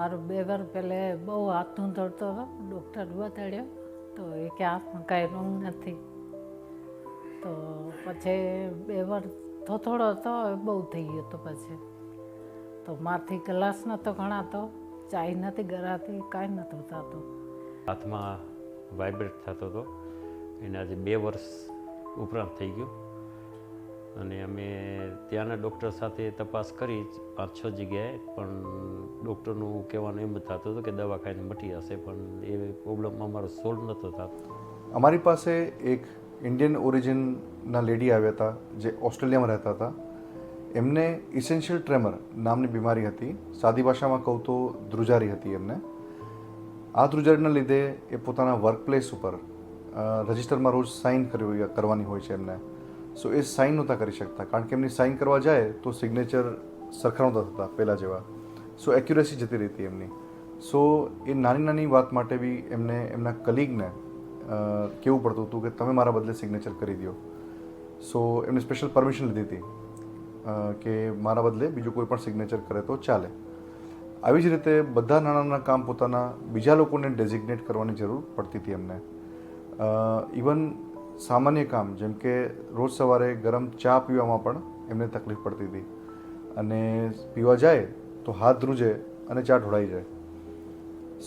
મારો 2 વાર પહેલે બહુ હાથ ધૂંધળતો હતો, ડૉક્ટર બતાડ્યો તો એ કે હાથમાં કાંઈ રોગ નથી. તો પછી 2 વાર થોડો હતો, બહુ થઈ ગયો હતો. પછી તો મારથી ગ્લાસ નહોતો ગણાતો, ચાય નથી ગરાતી, કાંઈ નહોતું થતું. હાથમાં વાઇબ્રેટ થતો હતો. એને આજે 2 વર્ષ ઉપરાંત થઈ ગયું અને અમે ત્યાંના ડૉક્ટર સાથે તપાસ કરી 5-6 જગ્યાએ, પણ ડૉક્ટરનું કહેવાનું એમ જ થતું હતું કે દવા ખાઈને મટી જશે, પણ એ પ્રોબ્લેમ અમારો સોલ્વ નહોતો થતો. અમારી પાસે એક ઇન્ડિયન ઓરિજિનના લેડી આવ્યા હતા જે ઓસ્ટ્રેલિયામાં રહેતા હતા. એમને ઇસેન્શિયલ ટ્રેમર નામની બીમારી હતી. સાદી ભાષામાં કહું તો ધ્રુજારી હતી એમને. આ ધ્રુજારીના લીધે એ પોતાના વર્કપ્લેસ ઉપર રજિસ્ટરમાં રોજ સાઇન કરવાની હોય છે એમને. સો એ સાઇન નહોતા કરી શકતા, કારણ કે એમની સાઇન કરવા જાય તો સિગ્નેચર સરખા નહોતા થતા પહેલાં જેવા. સો એક્યુરેસી જતી રહેતી એમની. સો એ નાની નાની વાત માટે બી એમને એમના કલીગને કહેવું પડતું હતું કે તમે મારા બદલે સિગ્નેચર કરી દો. સો એમને સ્પેશિયલ પરમિશન લીધી હતી કે મારા બદલે બીજું કોઈ પણ સિગ્નેચર કરે તો ચાલે. આવી જ રીતે બધા નાના નાના કામ પોતાના બીજા લોકોને ડેઝિગ્નેટ કરવાની જરૂર પડતી હતી એમને. ઇવન સામાન્ય કામ જેમ કે રોજ સવારે ગરમ ચા પીવામાં પણ એમને તકલીફ પડતી હતી, અને પીવા જાય તો હાથ ધ્રુજે અને ચા ઢોળાઈ જાય.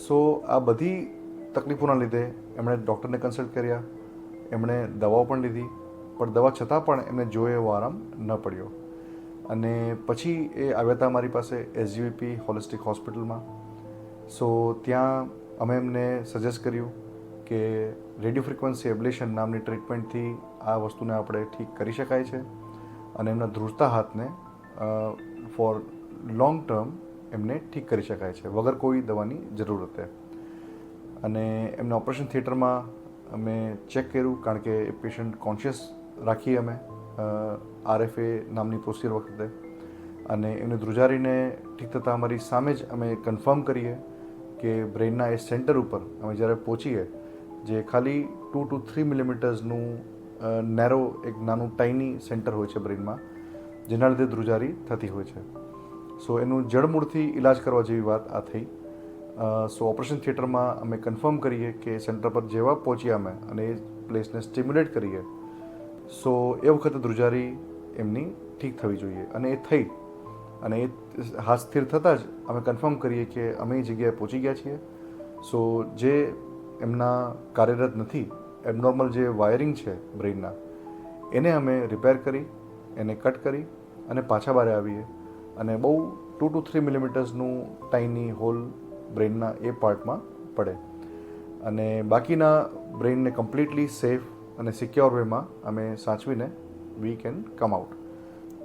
સો આ બધી તકલીફોના લીધે એમણે ડૉક્ટરને કન્સલ્ટ કર્યા, એમણે દવાઓ પણ લીધી, પણ દવા છતાં પણ એમને જોઈએ એવો આરામ ન પડ્યો. અને પછી એ આવ્યા હતા અમારી પાસે SGVP હોલિસ્ટિક હોસ્પિટલમાં. સો ત્યાં અમે એમને સજેસ્ટ કર્યું કે રેડિયો ફ્રિકવન્સી એબ્લેશન નામની ટ્રીટમેન્ટથી આ વસ્તુને આપણે ઠીક કરી શકાય છે, અને એમના ધ્રુજતા હાથને ફોર લોંગ ટર્મ એમને ઠીક કરી શકાય છે વગર કોઈ દવાની જરૂરતે. અને એમને ઓપરેશન થિયેટરમાં અમે ચેક કર્યું, કારણ કે એ પેશન્ટ કોન્શિયસ રાખીએ અમે RFA નામની પ્રોસિજર વખતે, અને એમની ધ્રુજારીને ઠીક થતાં અમારી સામે જ અમે કન્ફર્મ કરીએ કે બ્રેઇનના એ સેન્ટર ઉપર અમે જ્યારે પહોંચીએ, જે ખાલી 2 to 3 મિલીમીટર્સનું નેરો એક નાનું ટાઇની સેન્ટર હોય છે બ્રેઇનમાં, જેના લીધે ધ્રુજારી થતી હોય છે. સો એનું જડમૂળથી ઇલાજ કરવા જેવી વાત આ થઈ. સો ઓપરેશન થિયેટરમાં અમે કન્ફર્મ કરીએ કે સેન્ટર પર જેવા પહોંચ્યા અમે અને એ પ્લેસને સ્ટિમ્યુલેટ કરીએ, સો એ વખતે ધ્રુજારી એમની ઠીક થવી જોઈએ, અને એ થઈ. અને એ હાથ સ્થિર થતાં જ અમે કન્ફર્મ કરીએ કે અમે એ જગ્યાએ પહોંચી ગયા છીએ. સો જે એમના કાર્યરત નથી, એબનોર્મલ જે વાયરિંગ છે બ્રેઇનના, એને અમે રિપેર કરી, એને કટ કરી અને પાછા બહાર આવીએ, અને બહુ 2 to 3 મિલીમીટર્સનું ટાઇની હોલ બ્રેઇનના એ પાર્ટમાં પડે, અને બાકીના બ્રેઇનને કમ્પ્લીટલી સેફ અને સિક્યોર વેમાં અમે સાચવીને વી કેન કમ આઉટ.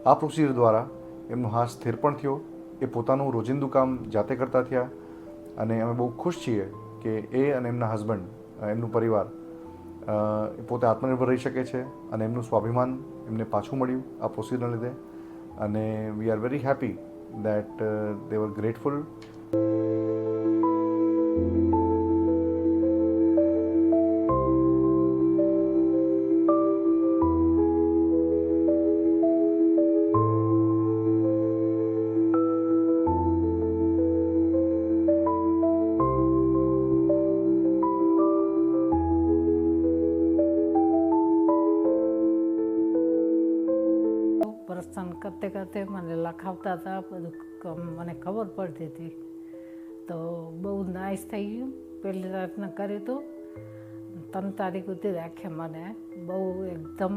આ પ્રોસિજર દ્વારા એમનો હાથ સ્થિર પણ થયો, એ પોતાનું રોજિંદુ કામ જાતે કરતા થયા, અને અમે બહુ ખુશ છીએ કે એ અને એમના હસબન્ડ, એમનું પરિવાર પોતે આત્મનિર્ભર રહી શકે છે, અને એમનું સ્વાભિમાન એમને પાછું મળ્યું આ પ્રોસિજરના લીધે. અને we are very happy that they were grateful. પ્રસન્ન કરતે કરતે મને લખાવતા હતા, બધું મને ખબર પડતી હતી. તો બહુ નાઇસ થઈ ગયું. પહેલી રાતના કર્યું હતું, 3 તારીખ સુધી રાખ્યા મને. બહુ એકદમ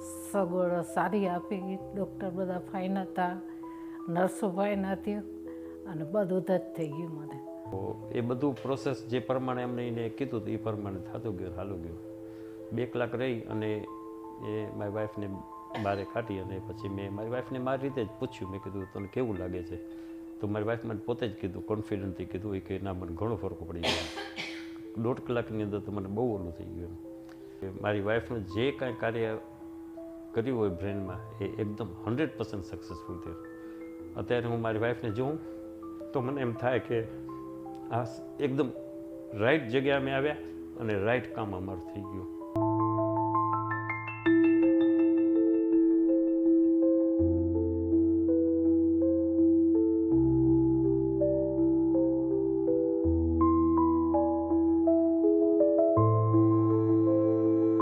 સગવડ સારી આપી. ડૉક્ટર બધા ફાઇન હતા, નર્સો ફાઇન હતી, અને બધું જ થઈ ગયું મને. તો એ બધું પ્રોસેસ જે પ્રમાણે એમને એને કીધું હતું એ પ્રમાણે થતું ગયું, હાલું ગયું. 2 કલાક રહી અને એ મારી વાઈફને બહાર કાઢી, અને પછી મેં મારી વાઈફને મારી રીતે જ પૂછ્યું. મેં કીધું તને કેવું લાગે છે? તો મારી વાઈફ મને પોતે જ કીધું, કોન્ફિડન્ટથી કીધું એ કે ના, મને ઘણો ફરક પડી ગયો. 1.5 કલાકની અંદર તો મને બહુ ઓલું થઈ ગયું. મારી વાઈફનું જે કાંઈ કાર્ય કર્યું હોય બ્રેનમાં એ એકદમ 100% સક્સેસફુલ થયું. અત્યારે હું મારી વાઈફને જોઉં તો મને એમ થાય કે આ એકદમ રાઈટ જગ્યાએ અમે આવ્યા અને રાઈટ કામ અમારું થઈ ગયું.